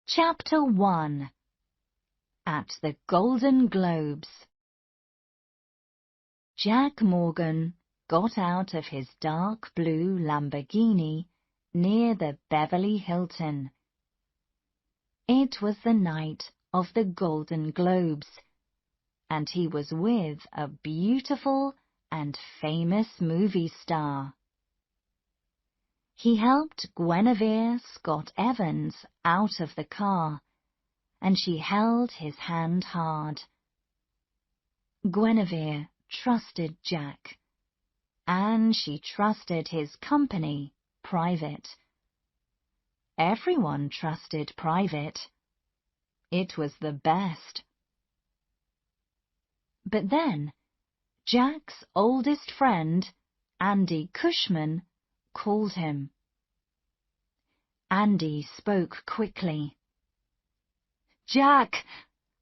Chapter 1. At the Golden Globes. Jack Morgan got out of his dark blue Lamborghini near the Beverly Hilton. It was the night of the Golden Globes, and he was with a beautiful and famous movie star. He helped Guinevere Scott Evans out of the car, and she held his hand hard. Guinevere trusted Jack, and she trusted his company, Private. Everyone trusted Private. It was the best. But then, Jack's oldest friend, Andy Cushman, called him. Andy spoke quickly. "Jack,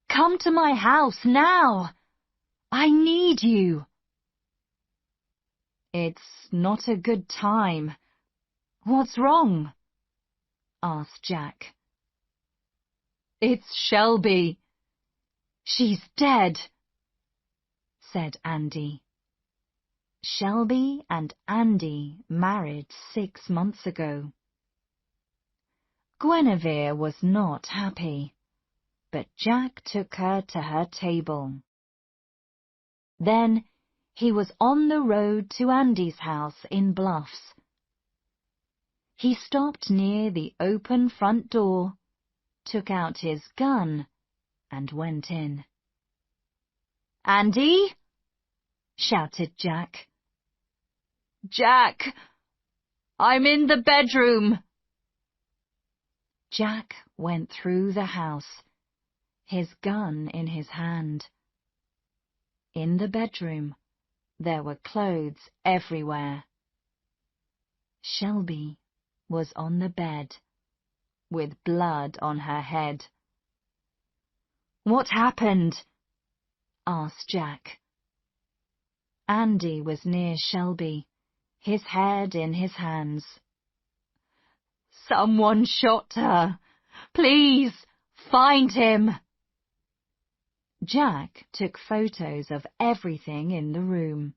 come to my house now! I need you!" "It's not a good time. What's wrong?" asked Jack. "It's Shelby. She's dead," said Andy. Shelby and Andy married 6 months ago. Guinevere was not happy, but Jack took her to her table. Then he was on the road to Andy's house in Bluffs. He stopped near the open front door, took out his gun, and went in. "Andy!" shouted Jack. "Jack! I'm in the bedroom!" Jack went through the house, his gun in his hand. In the bedroom, there were clothes everywhere. Shelby was on the bed, with blood on her head. "What happened?" asked Jack. Andy was near Shelby, his head in his hands. "Someone shot her. Please, find him." Jack took photos of everything in the room.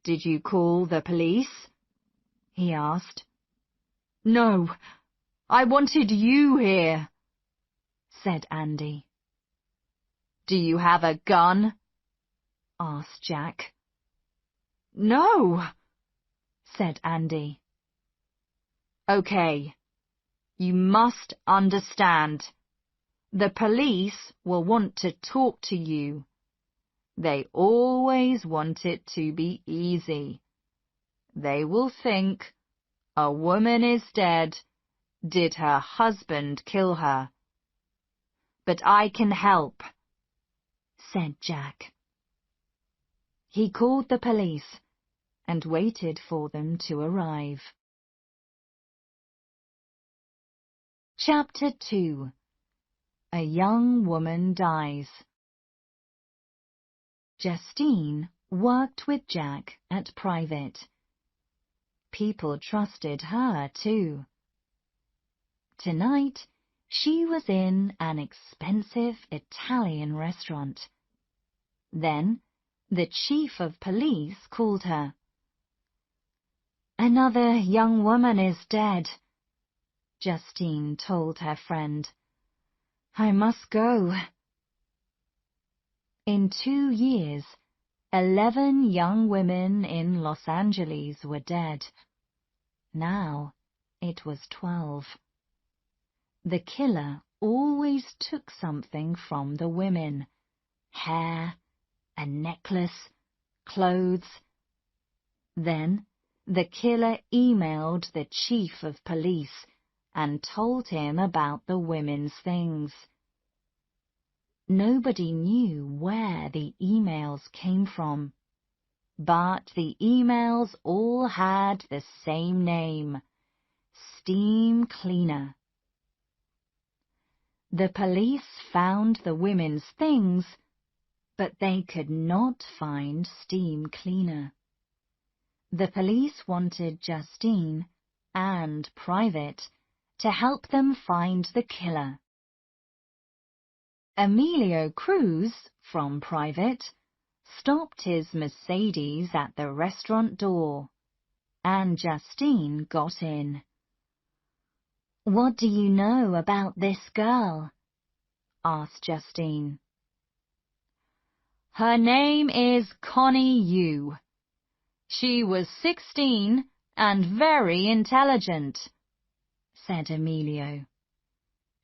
"Did you call the police?" he asked. "No, I wanted you here," said Andy. "Do you have a gun?" asked Jack. "No," said Andy. "Okay, you must understand. The police will want to talk to you. They always want it to be easy. They will think, a woman is dead. Did her husband kill her? But I can help," said Jack. He called the police and waited for them to arrive. Chapter 2. A young woman dies. Justine worked with Jack at Private. People trusted her too. Tonight, she was in an expensive Italian restaurant. Then, the chief of police called her. "Another young woman is dead," Justine told her friend. "I must go." In 2 years, 11 young women in Los Angeles were dead. Now it was 12. The killer always took something from the women: hair, a necklace, clothes. Then the killer emailed the chief of police and told him about the women's things. Nobody knew where the emails came from, but the emails all had the same name: Steam Cleaner. The police found the women's things, but they could not find Steam Cleaner. The police wanted Justine and Private to help them find the killer. Emilio Cruz, from Private, stopped his Mercedes at the restaurant door, and Justine got in. "What do you know about this girl?" asked Justine. "Her name is Connie Yu. She was 16 and very intelligent," said Emilio.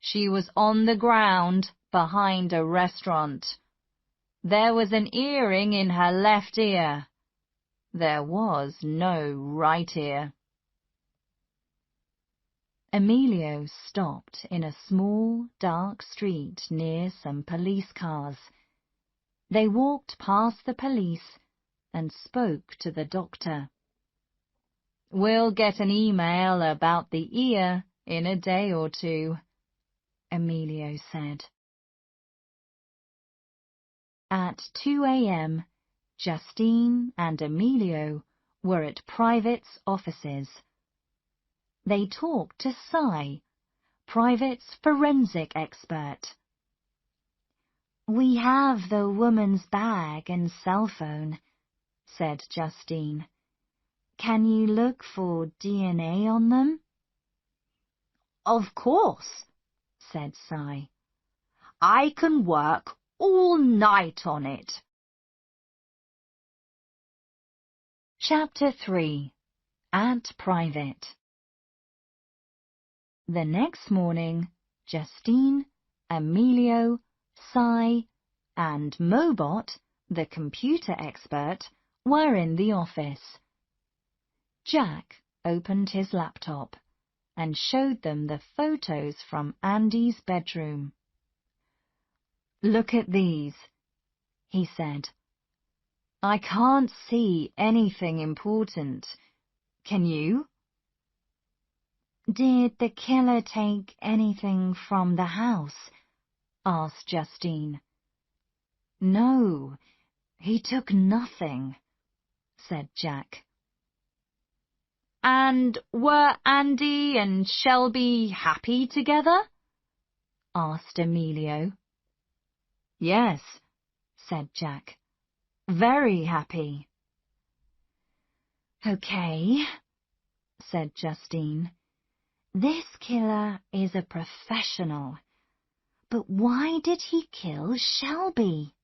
"She was on the ground behind a restaurant. There was an earring in her left ear. There was no right ear." Emilio stopped in a small, dark street near some police cars. They walked past the police and spoke to the doctor. "We'll get an email about the ear in a day or two," Emilio said. At 2 a.m., Justine and Emilio were at Private's offices. They talked to Cy, Private's forensic expert. "We have the woman's bag and cell phone," said Justine. "Can you look for DNA on them?" "Of course," said Cy. "I can work all night on it." Chapter 3. At Private. The next morning, Justine, Emilio, Cy, and Mobot, the computer expert, were in the office. Jack opened his laptop and showed them the photos from Andy's bedroom. "Look at these," he said. "I can't see anything important. Can you?" "Did the killer take anything from the house?" asked Justine. "No, he took nothing," said Jack. "And were Andy and Shelby happy together?" asked Emilio. "Yes," said Jack. "Very happy." "Okay," said Justine. "This killer is a professional. But why did he kill Shelby?"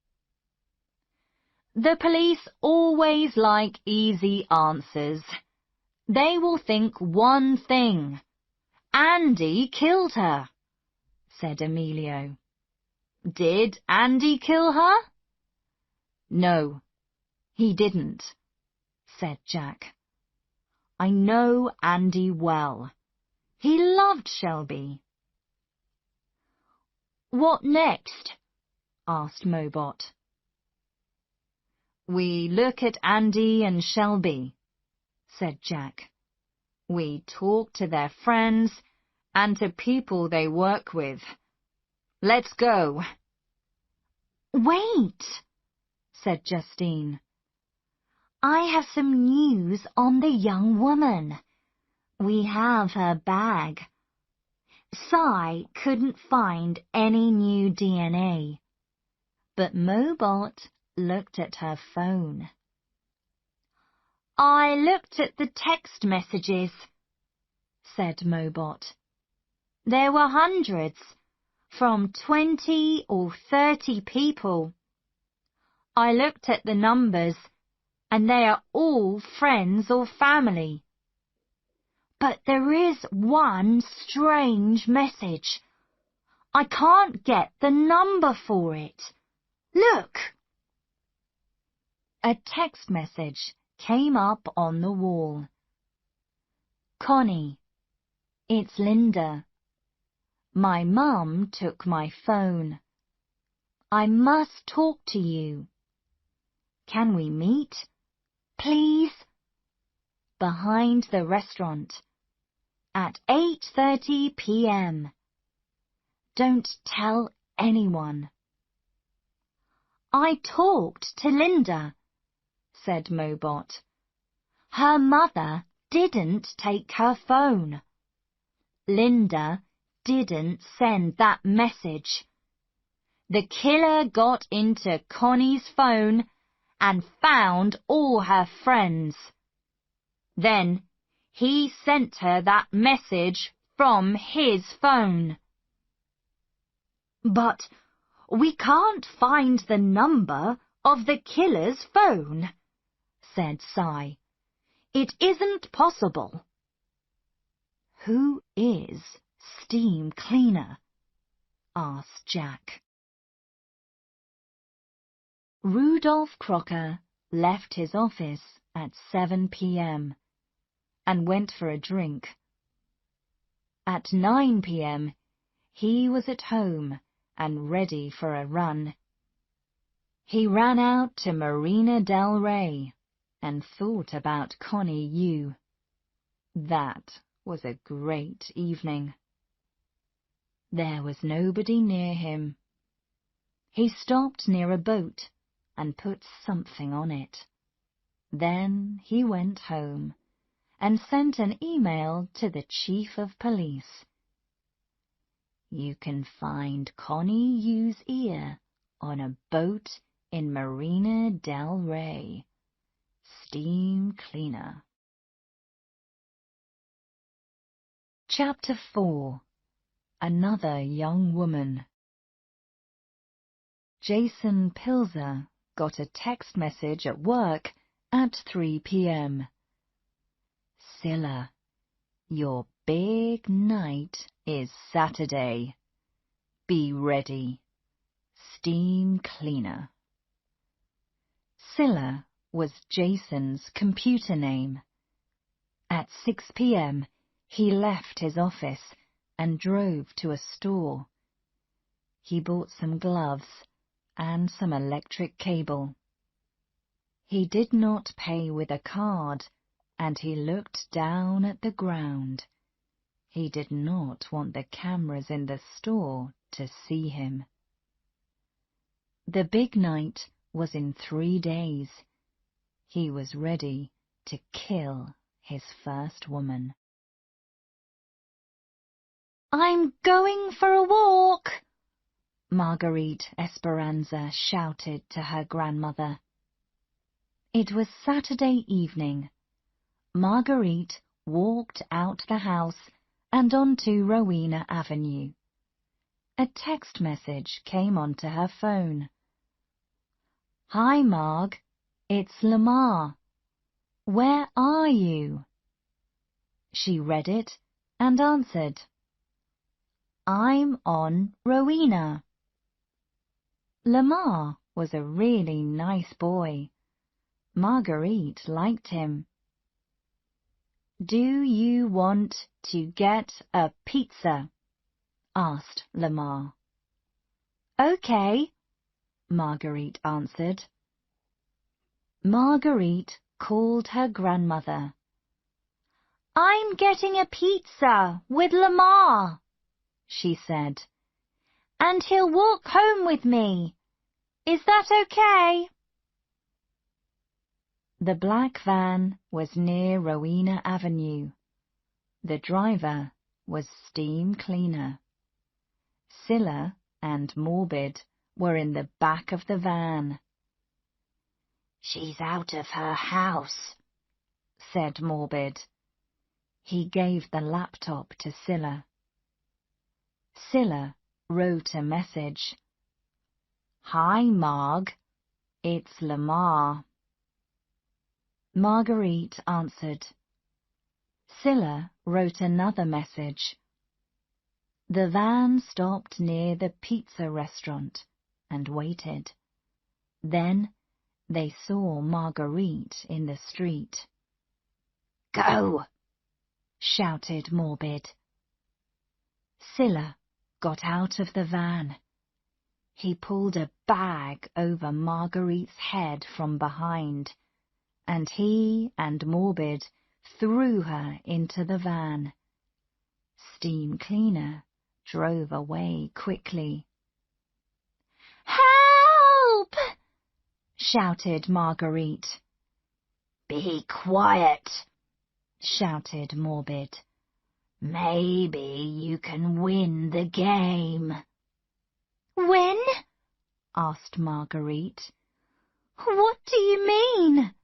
"The police always like easy answers. They will think one thing. Andy killed her," said Emilio. "Did Andy kill her?" "No, he didn't," said Jack. "I know Andy well. He loved Shelby." "What next?" asked Mobot. "We look at Andy and Shelby," said Jack. "We talk to their friends and to people they work with. Let's go." "Wait," said Justine. "I have some news on the young woman. We have her bag. Cy couldn't find any new DNA, but Mobot looked at her phone." "I looked at the text messages," said Mobot. "There were hundreds, from 20 or 30 people. I looked at the numbers, and they are all friends or family. But there is one strange message. I can't get the number for it. Look!" A text message came up on the wall. "Connie, it's Linda. My mum took my phone. I must talk to you. Can we meet? Please? Behind the restaurant. At 8:30 p.m. Don't tell anyone." "I talked to Linda," said Mobot. "Her mother didn't take her phone. Linda didn't send that message. The killer got into Connie's phone and found all her friends. Then he sent her that message from his phone. But we can't find the number of the killer's phone, said Si. It isn't possible. Who is Steam Cleaner? Asked Jack. Rudolph Crocker left his office at 7 p.m. and went for a drink. At 9 p.m. he was at home and ready for a run. He ran out to Marina del Rey and thought about Connie Yu. That was a great evening. There was nobody near him. He stopped near a boat and put something on it. Then he went home and sent an email to the Chief of Police. You can find Connie Yu's ear on a boat in Marina del Rey. Steam Cleaner. Chapter 4. Another Young Woman. Jason Pilzer got a text message at work at 3 p.m. Scylla, your big night is Saturday. Be ready. Steam Cleaner. Scylla was Jason's computer name. At 6 p.m. he left his office and drove to a store. He bought some gloves and some electric cable. He did not pay with a card, and he looked down at the ground. He did not want the cameras in the store to see him. The big night was in 3 days. He was ready to kill his first woman. I'm going for a walk, Marguerite Esperanza shouted to her grandmother. It was Saturday evening. Marguerite walked out the house and onto Rowena Avenue. A text message came onto her phone. Hi, Marg. It's Lamar. Where are you? She read it and answered. I'm on Rowena. Lamar was a really nice boy. Marguerite liked him. Do you want to get a pizza? Asked Lamar. Okay, Marguerite answered. Marguerite called her grandmother. I'm getting a pizza with Lamar, she said, and he'll walk home with me. Is that okay? The black van was near Rowena Avenue. The driver was Steam Cleaner. Scylla and Morbid were in the back of the van. She's out of her house, said Morbid. He gave the laptop to Scylla. Scylla wrote a message. Hi, Marg. It's Lamar. Marguerite answered. Scylla wrote another message. The van stopped near the pizza restaurant and waited. Then they saw Marguerite in the street. Go! Shouted Morbid. Scylla got out of the van. He pulled a bag over Marguerite's head from behind, and he and Morbid threw her into the van. Steam Cleaner drove away quickly. Help! Shouted Marguerite. Be quiet, shouted Morbid. Maybe you can win the game. Win? Asked Marguerite. What do you mean?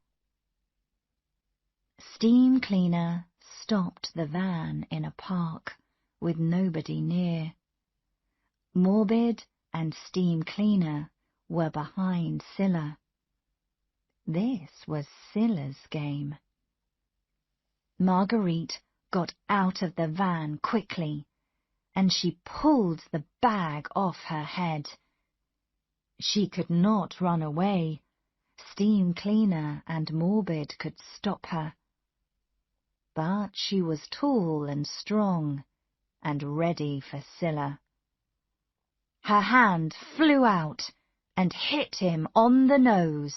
Steam Cleaner stopped the van in a park with nobody near. Morbid and Steam Cleaner were behind Scylla. This was Scylla's game. Marguerite got out of the van quickly, and she pulled the bag off her head. She could not run away. Steam Cleaner and Morbid could stop her. But she was tall and strong, and ready for Scylla. Her hand flew out and hit him on the nose.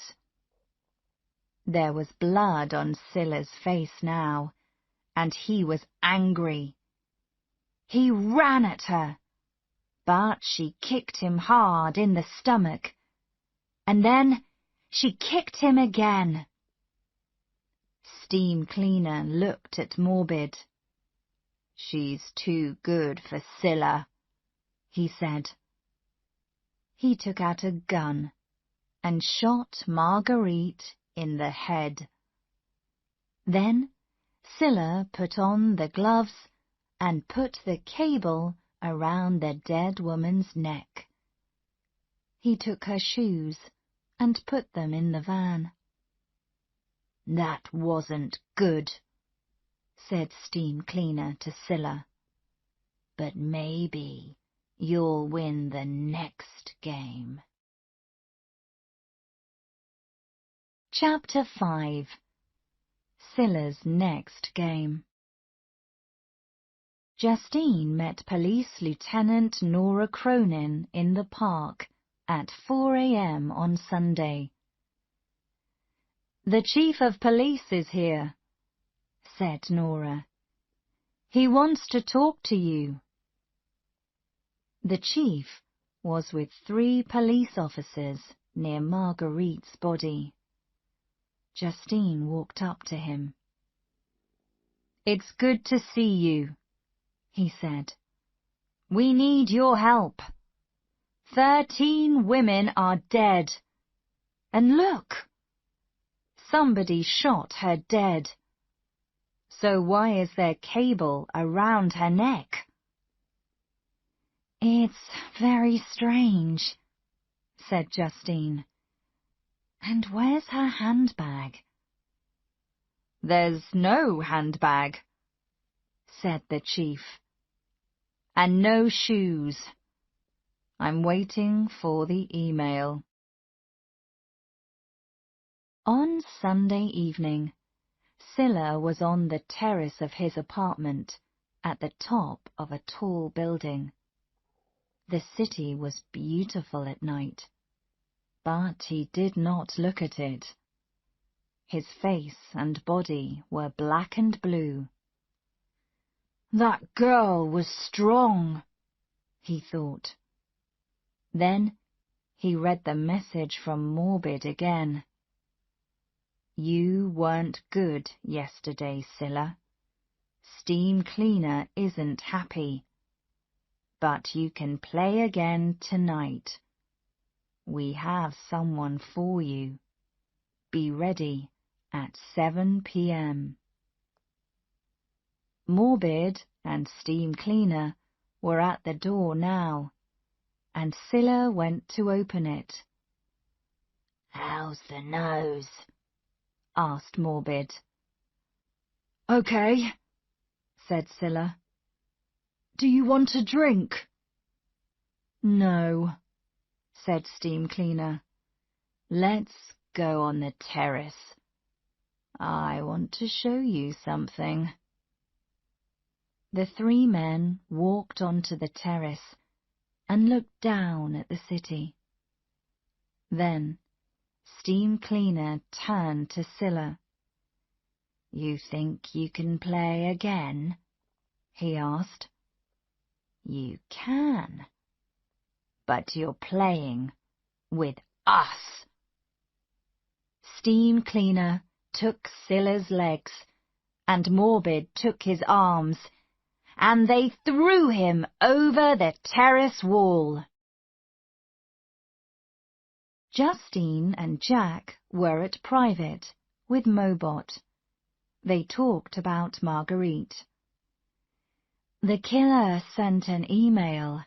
There was blood on Scylla's face now, and he was angry. He ran at her, but she kicked him hard in the stomach, and then she kicked him again. Steam Cleaner looked at Morbid. "She's too good for Scylla," he said. He took out a gun and shot Marguerite in the head. Then Scylla put on the gloves and put the cable around the dead woman's neck. He took her shoes and put them in the van. "That wasn't good," said Steam Cleaner to Scylla. "But maybe you'll win the next game." Chapter 5. Scylla's next game. Justine met Police Lieutenant Nora Cronin in the park at 4 a.m. on Sunday. "The Chief of Police is here," said Nora. "He wants to talk to you." The chief was with 3 police officers near Marguerite's body. Justine walked up to him. "It's good to see you," he said. "We need your help. 13 women are dead. And look! Somebody shot her dead. So why is there cable around her neck?" "It's very strange," said Justine. "And where's her handbag?" "There's no handbag," said the chief. "And no shoes. I'm waiting for the email." On Sunday evening, Scylla was on the terrace of his apartment at the top of a tall building. The city was beautiful at night, but he did not look at it. His face and body were black and blue. "That girl was strong," he thought. Then he read the message from Morbid again. "You weren't good yesterday, Scylla. Steam Cleaner isn't happy. But you can play again tonight. We have someone for you. Be ready at 7 p.m. Morbid and Steam Cleaner were at the door now, and Scylla went to open it. "How's the nose?" asked Morbid. "Okay," said Scylla. "Do you want a drink?" "No," said Steam Cleaner. "Let's go on the terrace. I want to show you something." The 3 men walked onto the terrace and looked down at the city. Then Steam Cleaner turned to Scylla. "You think you can play again?" he asked. "You can. But you're playing with us." Steam Cleaner took Scylla's legs, and Morbid took his arms, and they threw him over the terrace wall. Justine and Jack were at private with Mobot. They talked about Marguerite. "The killer sent an email,"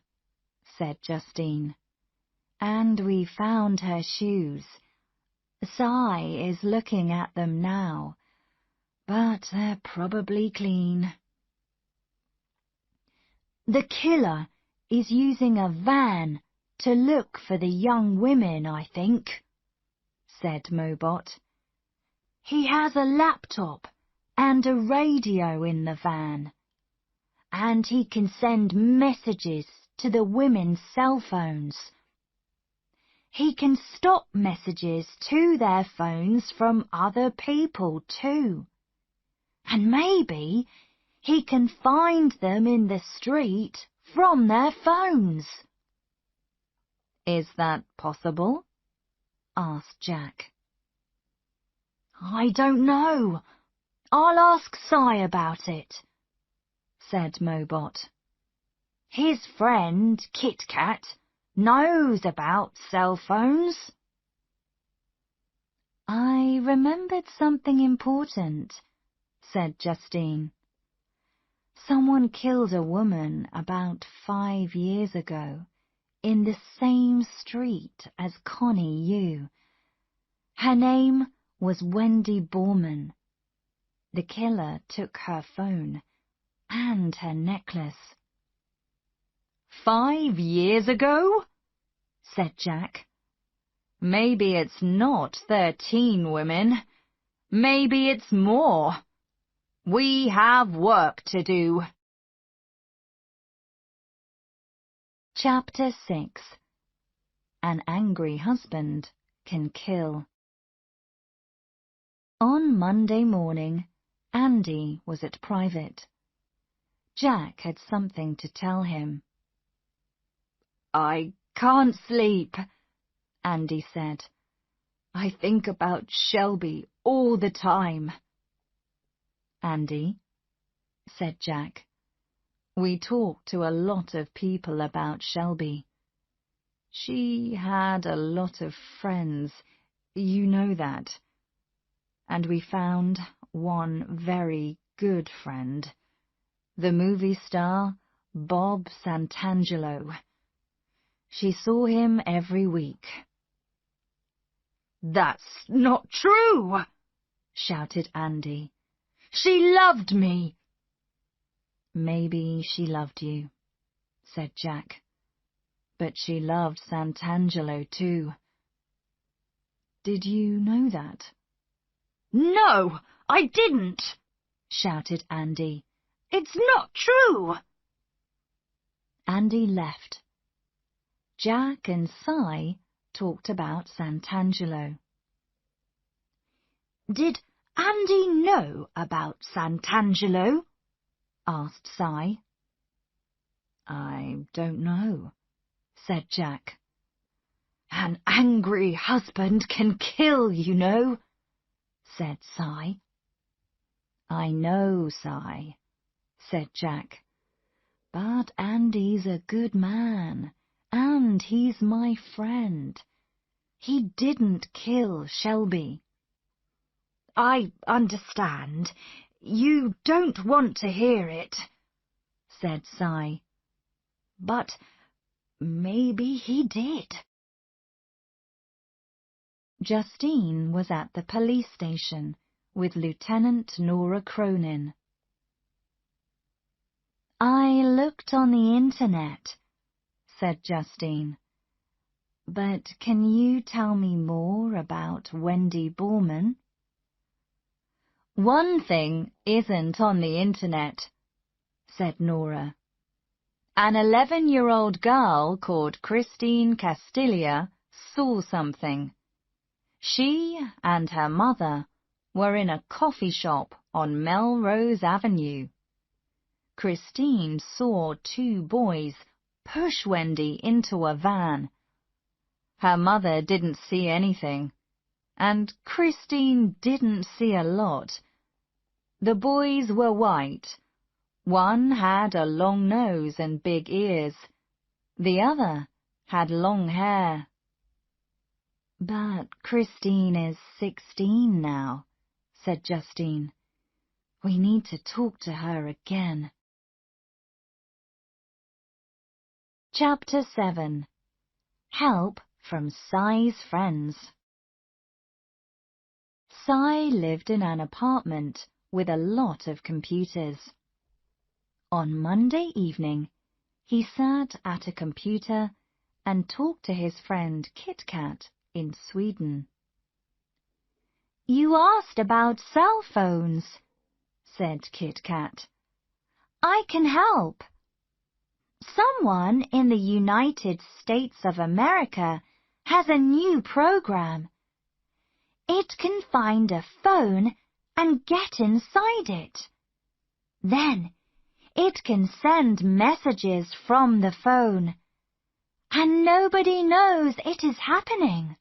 said Justine, "and we found her shoes. Cy is looking at them now, but they're probably clean." "The killer is using a van to look for the young women, I think," said Mobot. "He has a laptop and a radio in the van, and he can send messages to the women's cell phones. He can stop messages to their phones from other people too, and maybe he can find them in the street from their phones." "Is that possible?" asked Jack. "I don't know. I'll ask Cy about it," said Mobot. "His friend, Kit Kat, knows about cell phones." "I remembered something important," said Justine. "Someone killed a woman about 5 years ago in the same street as Connie Yu. Her name was Wendy Borman. The killer took her phone and her necklace." "5 years ago?" said Jack. "Maybe it's not 13 women. Maybe it's more. We have work to do." Chapter 6. An angry husband can kill. On Monday morning, Andy was at private. Jack had something to tell him. "I can't sleep," Andy said. "I think about Shelby all the time." "Andy," said Jack, "we talked to a lot of people about Shelby. She had a lot of friends, you know that. And we found one very good friend, the movie star Bob Santangelo. She saw him every week." "That's not true!" shouted Andy. "She loved me." "Maybe she loved you," said Jack. "But she loved Santangelo too. Did you know that?" "No, I didn't!" shouted Andy. "It's not true!" Andy left. Jack and Cy talked about Santangelo. "Did Andy know about Santangelo?" asked Cy. "I don't know," said Jack. "An angry husband can kill, you know," said Cy. "I know, Cy," said Jack. "But Andy's a good man, and he's my friend. He didn't kill Shelby." "I understand. You don't want to hear it," said Cy. "But maybe he did." Justine was at the police station with Lieutenant Nora Cronin. "I looked on the internet," said Justine. "But can you tell me more about Wendy Borman?" "One thing isn't on the internet," said Nora. "An 11-year-old girl called Christine Castilla saw something. She and her mother were in a coffee shop on Melrose Avenue. Christine saw 2 boys push Wendy into a van. Her mother didn't see anything, and Christine didn't see a lot. The boys were white. One had a long nose and big ears. The other had long hair. But Christine is 16 now, said Justine. We need to talk to her again. Chapter 7. Help from Cy's Friends. Cy lived in an apartment with a lot of computers. On Monday evening, he sat at a computer and talked to his friend Kit Kat in Sweden. You asked about cell phones, said Kit Kat. I can help. Someone in the United States of America has a new program. It can find a phone and get inside it. Then it can send messages from the phone, and nobody knows it is happening.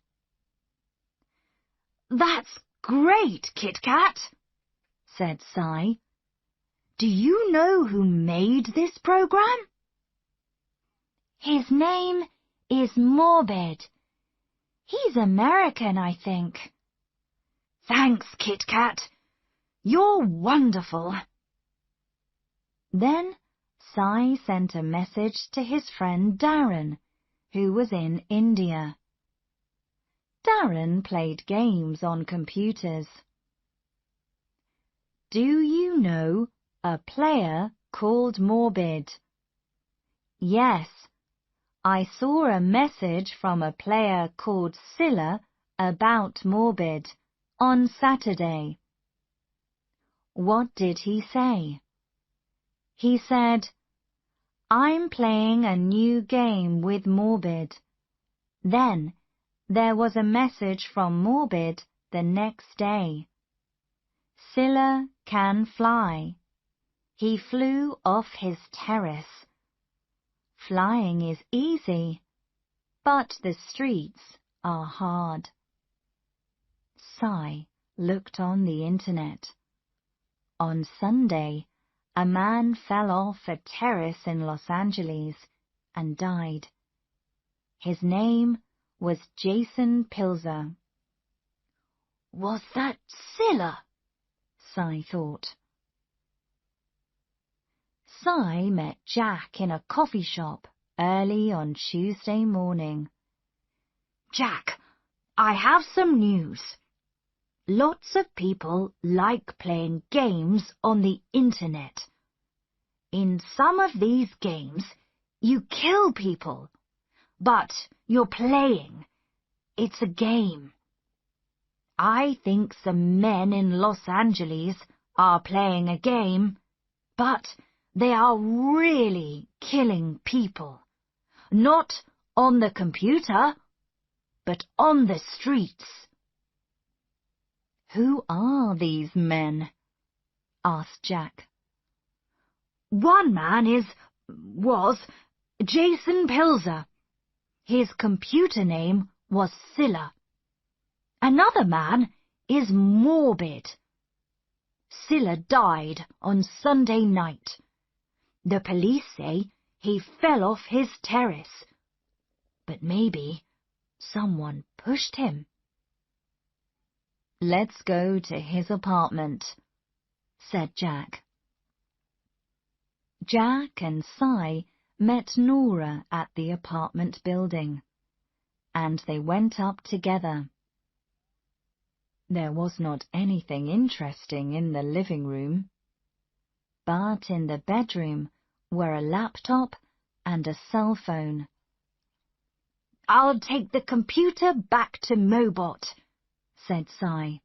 That's great, Kit Kat, said Cy. Do you know who made this program? His name is Morbid. He's American, I think. Thanks, Kit Kat. You're wonderful. Then Cy sent a message to his friend Darren, who was in India. Darren played games on computers. Do you know a player called Morbid? Yes, I saw a message from a player called Scylla about Morbid on Saturday. What did he say? He said, I'm playing a new game with Morbid. Then there was a message from Morbid the next day. Scylla can fly. He flew off his terrace. Flying is easy, but the streets are hard. Cy looked on the internet. On Sunday, a man fell off a terrace in Los Angeles and died. His name was Jason Pilzer. Was that Scylla? Cy thought. Cy met Jack in a coffee shop early on Tuesday morning. Jack, I have some news. Lots of people like playing games on the internet. In some of these games, you kill people, but you're playing. It's a game. I think some men in Los Angeles are playing a game, but they are really killing people. Not on the computer, but on the streets. Who are these men? Asked Jack. One man was Jason Pilzer. His computer name was Scylla. Another man is Morbid. Scylla died on Sunday night. The police say he fell off his terrace. But maybe someone pushed him. Let's go to his apartment, said Jack. Jack and Cy met Nora at the apartment building, and they went up together. There was not anything interesting in the living room, but in the bedroom were a laptop and a cell phone. I'll take the computer back to Mobot, said Cy.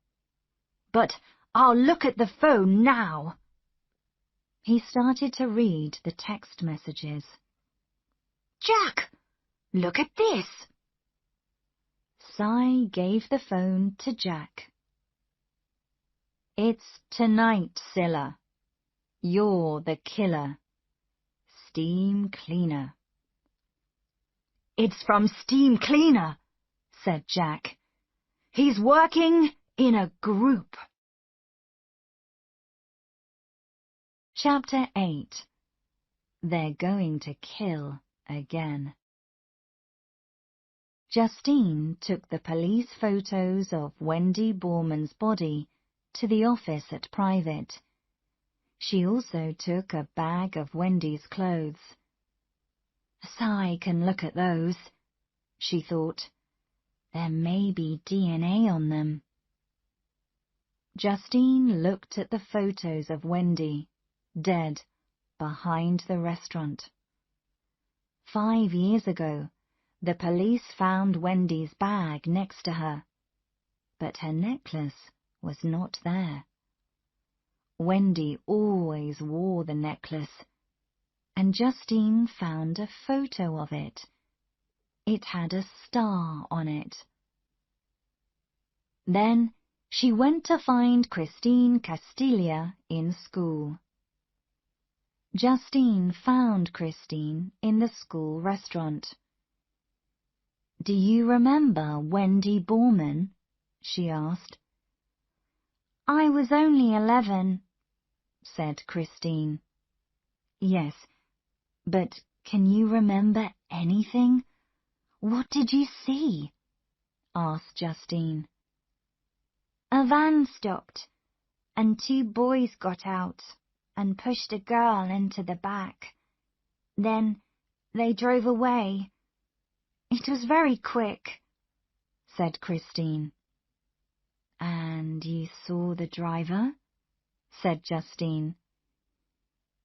But I'll look at the phone now. He started to read the text messages. Jack, look at this. Cy gave the phone to Jack. It's tonight, Scylla. You're the killer. Steam Cleaner. It's from Steam Cleaner, said Jack. He's working in a group. Chapter 8. They're going to kill again. Justine took the police photos of Wendy Borman's body to the office at Private. She also took a bag of Wendy's clothes. "Cy can look at those," she thought. "There may be DNA on them." Justine looked at the photos of Wendy, dead, behind the restaurant. 5 years ago, the police found Wendy's bag next to her, but her necklace was not there. Wendy always wore the necklace, and Justine found a photo of it. It had a star on it. Then she went to find Christine Castilla in school. Justine found Christine in the school restaurant. "Do you remember Wendy Borman?" she asked. "I was only 11, said Christine. "Yes, but can you remember anything? What did you see?" asked Justine. "A van stopped, and 2 boys got out and pushed a girl into the back. Then they drove away. It was very quick," said Christine. "And you saw the driver?" said Justine.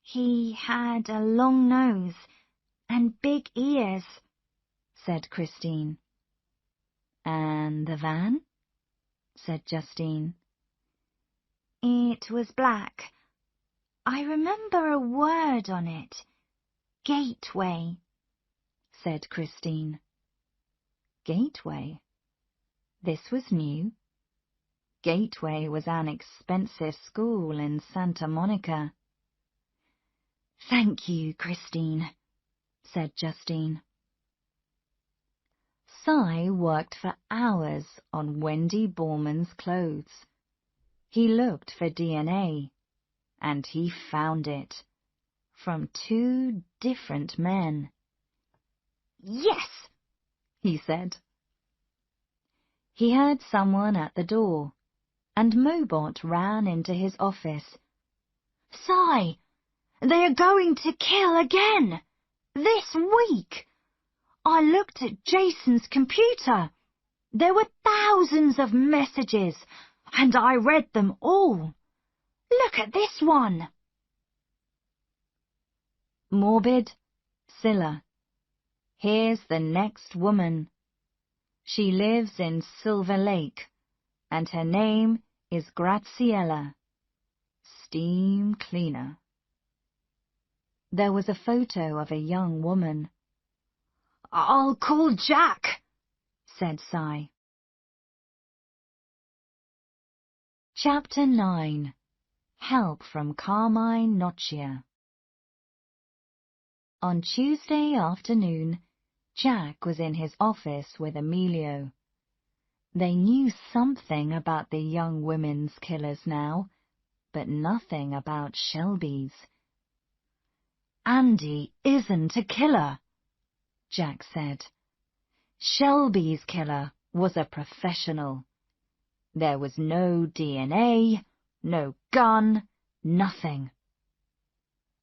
"He had a long nose and big ears," said Christine. "And the van?" said Justine. "It was black. I remember a word on it. Gateway," said Christine. Gateway? This was new. Gateway was an expensive school in Santa Monica. "Thank you, Christine," said Justine. Cy worked for hours on Wendy Borman's clothes. He looked for DNA, and he found it, from 2 different men. "Yes!" he said. He heard someone at the door, and Mobot ran into his office. "Cy, they are going to kill again! This week! I looked at Jason's computer. There were thousands of messages, and I read them all. Look at this one." Morbid, Scylla. Here's the next woman. She lives in Silver Lake, and her name is Graziella. Steam cleaner. There was a photo of a young woman. "I'll call Jack," said Cy. Chapter 9. Help from Carmine Noccia. On Tuesday afternoon, Jack was in his office with Emilio. They knew something about the young women's killers now, but nothing about Shelby's. "Andy isn't a killer," Jack said. "Shelby's killer was a professional. There was no DNA, no gun, nothing.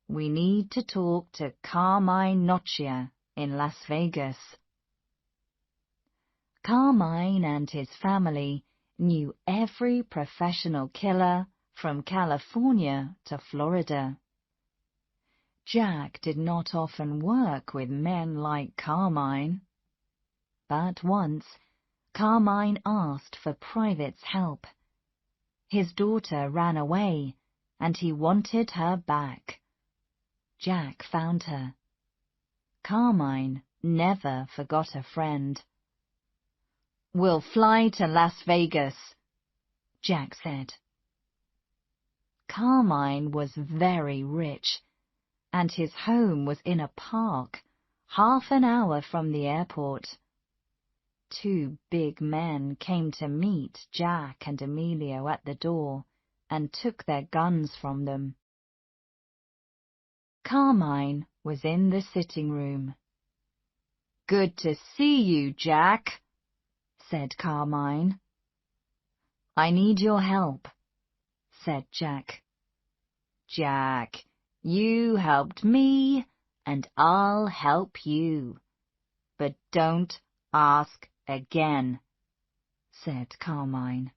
We need to talk to Carmine Noccia in Las Vegas." Carmine and his family knew every professional killer from California to Florida. Jack did not often work with men like Carmine. But once, Carmine asked for Private's help. His daughter ran away, and he wanted her back. Jack found her. Carmine never forgot a friend. "We'll fly to Las Vegas," Jack said. Carmine was very rich, and his home was in a park, half an hour from the airport. 2 big men came to meet Jack and Emilio at the door and took their guns from them. Carmine was in the sitting room. "Good to see you, Jack," said Carmine. "I need your help," said Jack. "Jack, you helped me, and I'll help you. But don't ask again," said Carmine.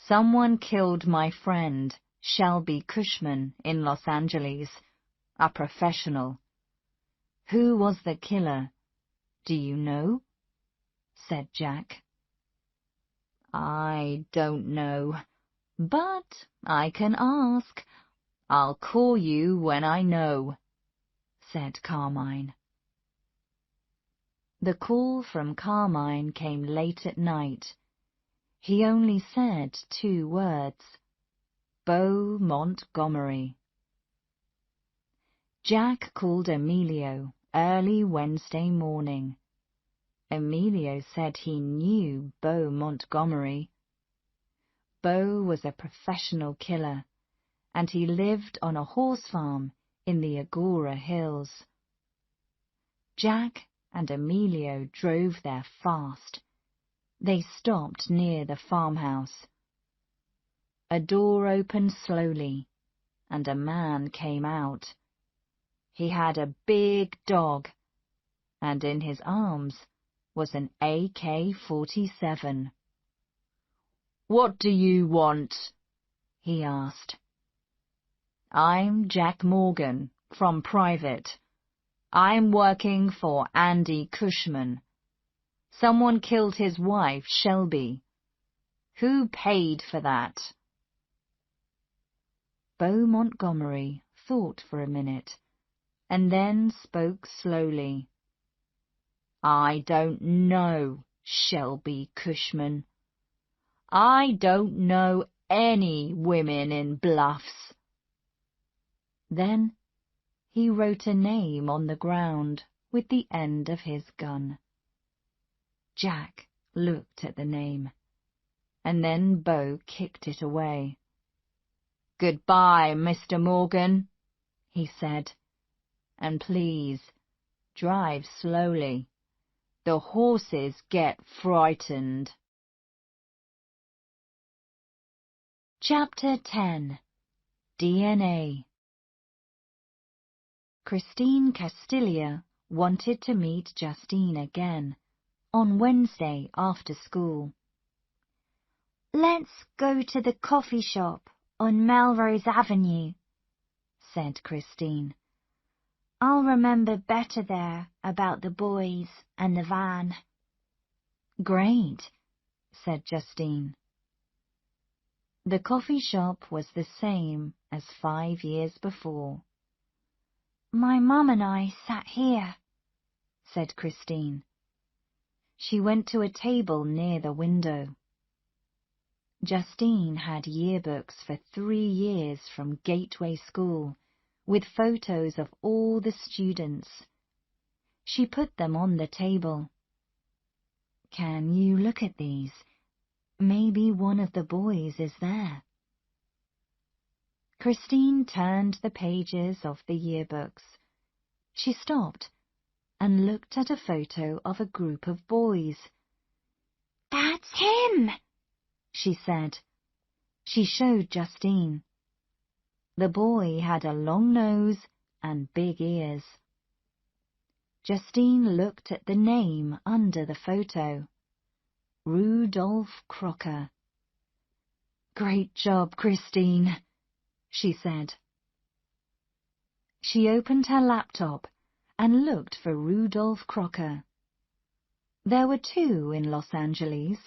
"Someone killed my friend, Shelby Cushman, in Los Angeles, a professional. Who was the killer? Do you know?" said Jack. "I don't know, but I can ask. I'll call you when I know," said Carmine. The call from Carmine came late at night. He only said 2 words: Beau Montgomery. Jack called Emilio early Wednesday morning. Emilio said he knew Beau Montgomery. Beau was a professional killer, and he lived on a horse farm in the Agora Hills. Jack and Emilio drove there fast. They stopped near the farmhouse. A door opened slowly, and a man came out. He had a big dog, and in his arms was an AK-47. "What do you want?" he asked. "I'm Jack Morgan, from Private. I'm working for Andy Cushman. Someone killed his wife, Shelby. Who paid for that?" Beau Montgomery thought for a minute, and then spoke slowly. "I don't know, Shelby Cushman. I don't know any women in Bluffs." Then he wrote a name on the ground with the end of his gun. Jack looked at the name, and then Beau kicked it away. "Goodbye, Mr. Morgan," he said, "and please drive slowly. The horses get frightened." Chapter 10. DNA. Christine Castilla wanted to meet Justine again on Wednesday after school. "Let's go to the coffee shop on Melrose Avenue," said Christine. "I'll remember better there about the boys and the van." "Great," said Justine. The coffee shop was the same as 5 years before. "My mum and I sat here," said Christine. She went to a table near the window. Justine had yearbooks for 3 years from Gateway School, with photos of all the students. She put them on the table. "Can you look at these? Maybe one of the boys is there." Christine turned the pages of the yearbooks. She stopped and looked at a photo of a group of boys. "That's him," she said. She showed Justine. The boy had a long nose and big ears. Justine looked at the name under the photo. Rudolph Crocker. "Great job, Christine," she said. She opened her laptop and looked for Rudolph Crocker. There were 2 in Los Angeles.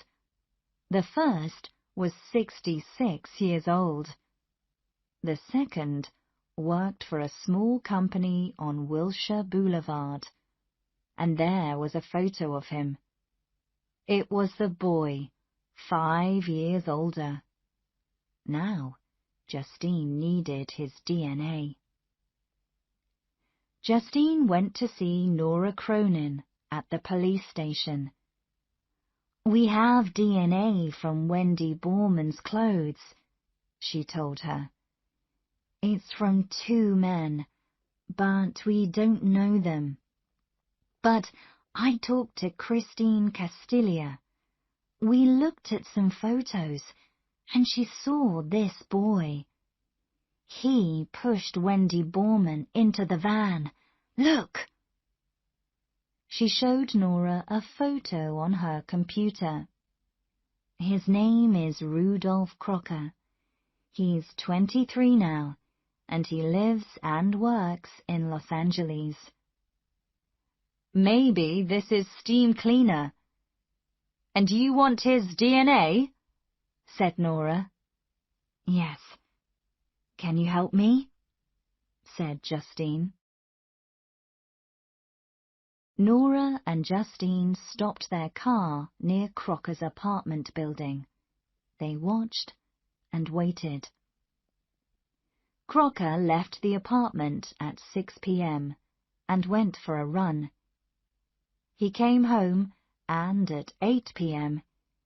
The first was 66 years old. The second worked for a small company on Wilshire Boulevard, and there was a photo of him. It was the boy, 5 years older. Now, Justine needed his DNA. Justine went to see Nora Cronin at the police station. "We have DNA from Wendy Borman's clothes," she told her. It's from 2 men, but we don't know them. But I talked to Christine Castilla. We looked at some photos, and she saw this boy. He pushed Wendy Borman into the van. Look! She showed Nora a photo on her computer. His name is Rudolph Crocker. He's 23 now, and he lives and works in Los Angeles. Maybe this is steam cleaner. And you want his DNA? Said Nora. Yes. Can you help me? Said Justine. Nora and Justine stopped their car near Crocker's apartment building. They watched and waited. Crocker left the apartment at 6 p.m. and went for a run. He came home, and at 8 p.m.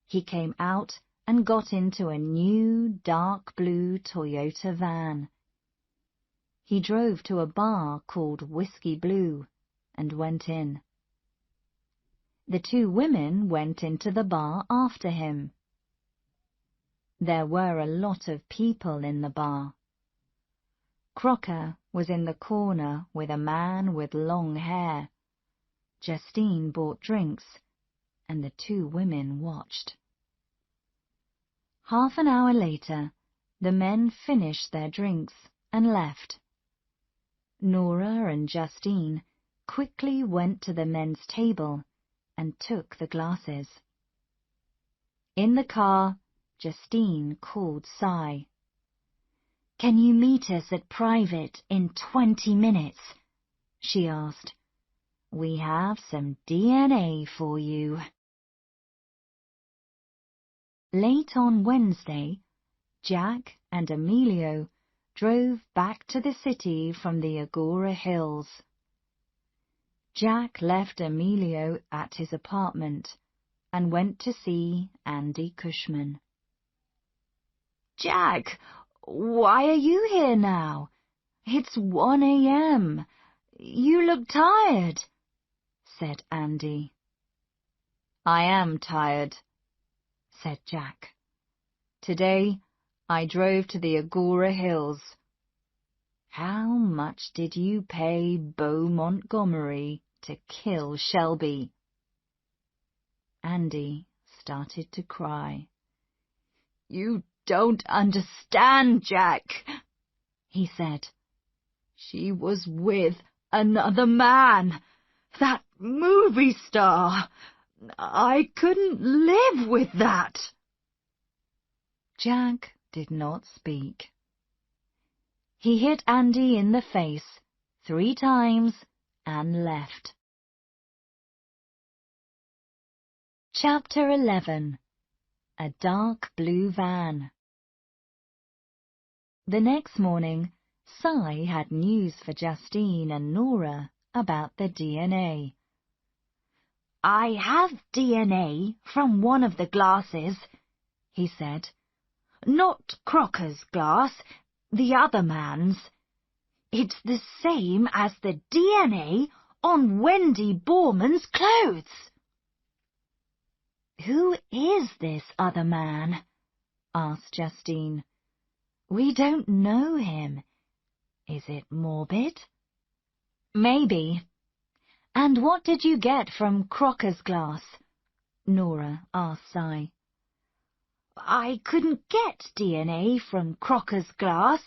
he came out and got into a new dark blue Toyota van. He drove to a bar called Whiskey Blue and went in. The 2 women went into the bar after him. There were a lot of people in the bar. Crocker was in the corner with a man with long hair. Justine bought drinks, and the 2 women watched. Half an hour later, the men finished their drinks and left. Nora and Justine quickly went to the men's table and took the glasses. In the car, Justine called Cy. "Can you meet us at private in 20 minutes?" she asked. "We have some DNA for you." Late on Wednesday, Jack and Emilio drove back to the city from the Agora Hills. Jack left Emilio at his apartment and went to see Andy Cushman. "Jack, why are you here now? It's 1 a.m. You look tired," said Andy. I am tired, said Jack. Today I drove to the Agora Hills. How much did you pay Beau Montgomery to kill Shelby? Andy started to cry. You don't understand, Jack, he said. She was with another man, that movie star. I couldn't live with that. Jack did not speak. He hit Andy in the face 3 times and left. Chapter 11. A Dark Blue Van. The next morning, Cy had news for Justine and Nora about the DNA. I have DNA from one of the glasses, he said. Not Crocker's glass, the other man's. It's the same as the DNA on Wendy Borman's clothes. Who is this other man? Asked Justine. We don't know him. Is it morbid? Maybe. And what did you get from Crocker's glass? Nora asked Cy. I couldn't get DNA from Crocker's glass.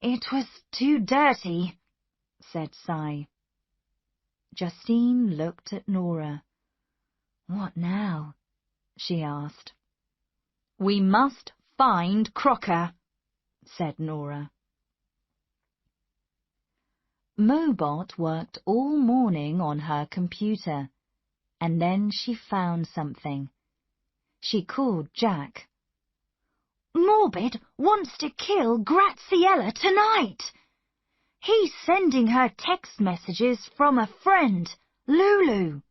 It was too dirty, said Cy. Justine looked at Nora. What now? She asked. We must find Crocker, said Nora. Mobot worked all morning on her computer, and then she found something. She called Jack. Morbid wants to kill Graziella tonight. He's sending her text messages from a friend, Lulu.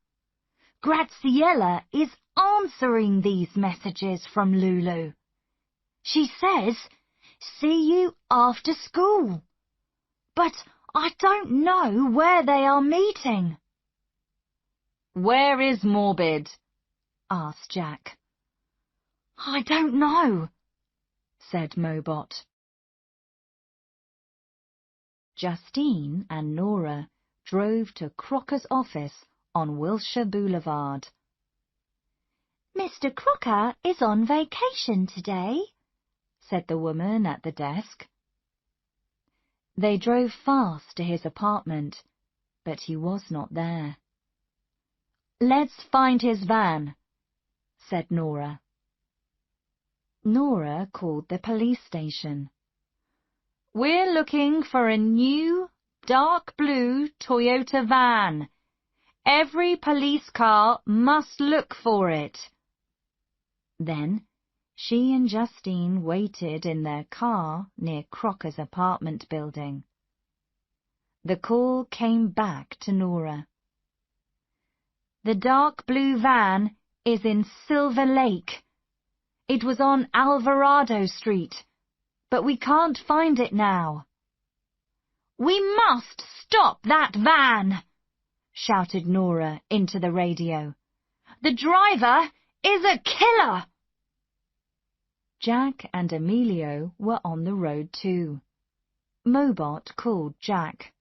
Graziella is answering these messages from Lulu. She says, see you after school. But I don't know where they are meeting. Where is Morbid? Asked Jack. I don't know, said Mobot. Justine and Nora drove to Crocker's office on Wilshire Boulevard. Mr. Crocker is on vacation today, said the woman at the desk. They drove fast to his apartment, but he was not there. Let's find his van, said Nora. Nora called the police station. We're looking for a new, dark blue Toyota van. Every police car must look for it. Then she and Justine waited in their car near Crocker's apartment building. The call came back to Nora. The dark blue van is in Silver Lake. It was on Alvarado Street, but we can't find it now. We must stop that van, shouted Nora into the radio. The driver is a killer. Jack and Emilio were on the road too. Mobot called Jack.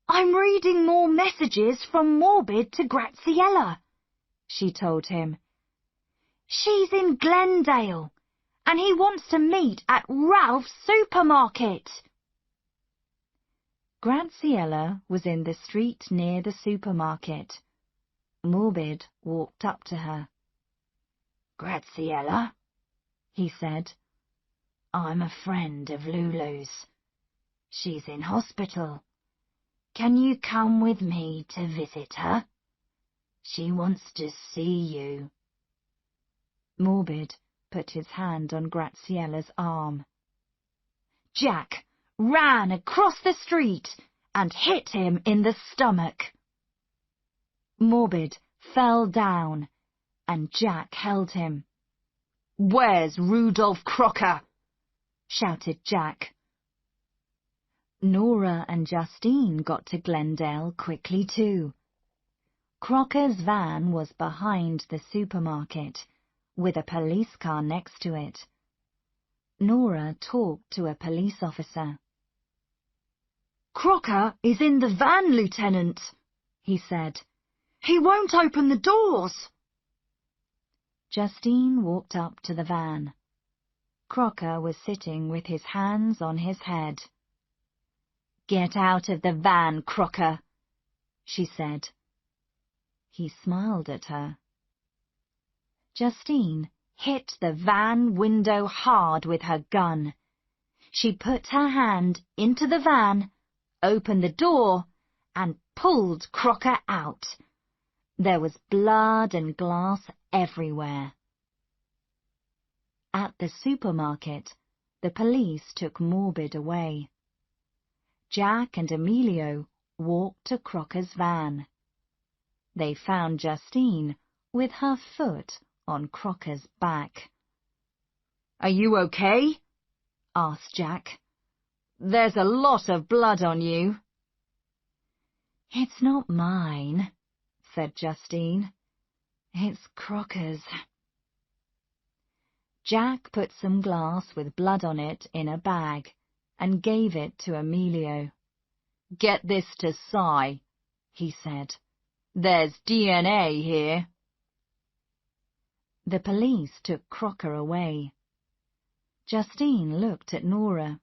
I'm reading more messages from Morbid to Graziella, she told him. She's in Glendale, and he wants to meet at Ralph's supermarket. Graziella was in the street near the supermarket. Morbid walked up to her. Graziella, he said, I'm a friend of Lulu's. She's in hospital. Can you come with me to visit her? She wants to see you. Morbid put his hand on Graziella's arm. Jack ran across the street and hit him in the stomach. Morbid fell down, and Jack held him. Where's Rudolph Crocker? Shouted Jack. Nora and Justine got to Glendale quickly too. Crocker's van was behind the supermarket, with a police car next to it. Nora talked to a police officer. Crocker is in the van, Lieutenant, he said. He won't open the doors. Justine walked up to the van. Crocker was sitting with his hands on his head. Get out of the van, Crocker, she said. He smiled at her. Justine hit the van window hard with her gun. She put her hand into the van, opened the door, and pulled Crocker out. There was blood and glass everywhere. At the supermarket, the police took Morbid away. Jack and Emilio walked to Crocker's van. They found Justine with her foot on Crocker's back. Are you okay? Asked Jack. There's a lot of blood on you. It's not mine, said Justine. It's Crocker's. Jack put some glass with blood on it in a bag and gave it to Emilio. Get this to Cy, he said. There's DNA here. The police took Crocker away. Justine looked at Nora.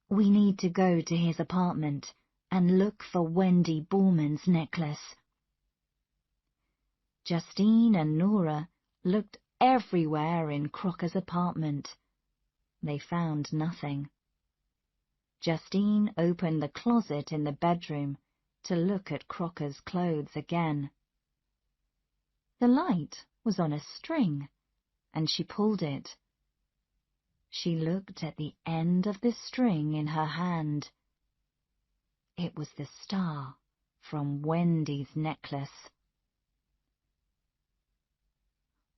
We need to go to his apartment and look for Wendy Borman's necklace. Justine and Nora looked everywhere in Crocker's apartment. They found nothing. Justine opened the closet in the bedroom to look at Crocker's clothes again. The light was on a string, and she pulled it. She looked at the end of the string in her hand. It was the star from Wendy's necklace.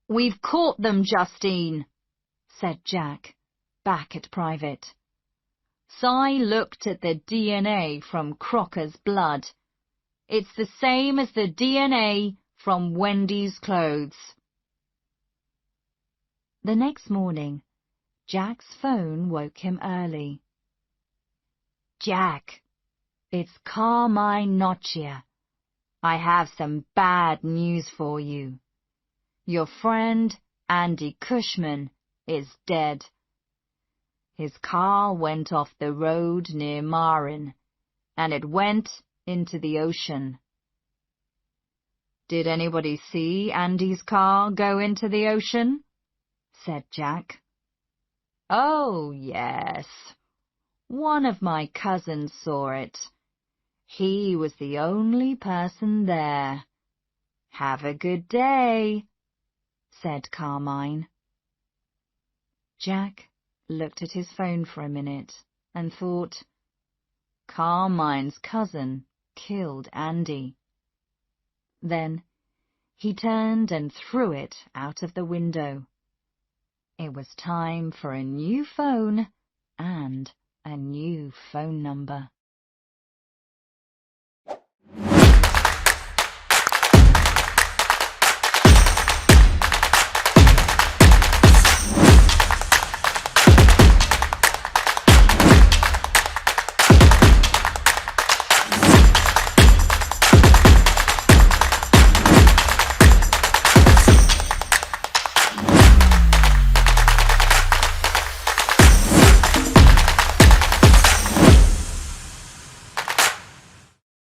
We've caught them, Justine, said Jack. back at Private. "Si looked at the DNA from Crocker's blood. It's the same as the DNA from Wendy's clothes." The next morning, Jack's phone woke him early. "Jack, it's Carmine Noccia. I have some bad news for you. Your friend, Andy Cushman, is dead. His car went off the road near Marin, and it went into the ocean." "Did anybody see Andy's car go into the ocean?" said Jack. "Oh, yes. One of my cousins saw it. He was the only person there. Have a good day," said Carmine. Jack looked at his phone for a minute and thought, Carmine's cousin killed Andy. Then he turned and threw it out of the window. It was time for a new phone and a new phone number.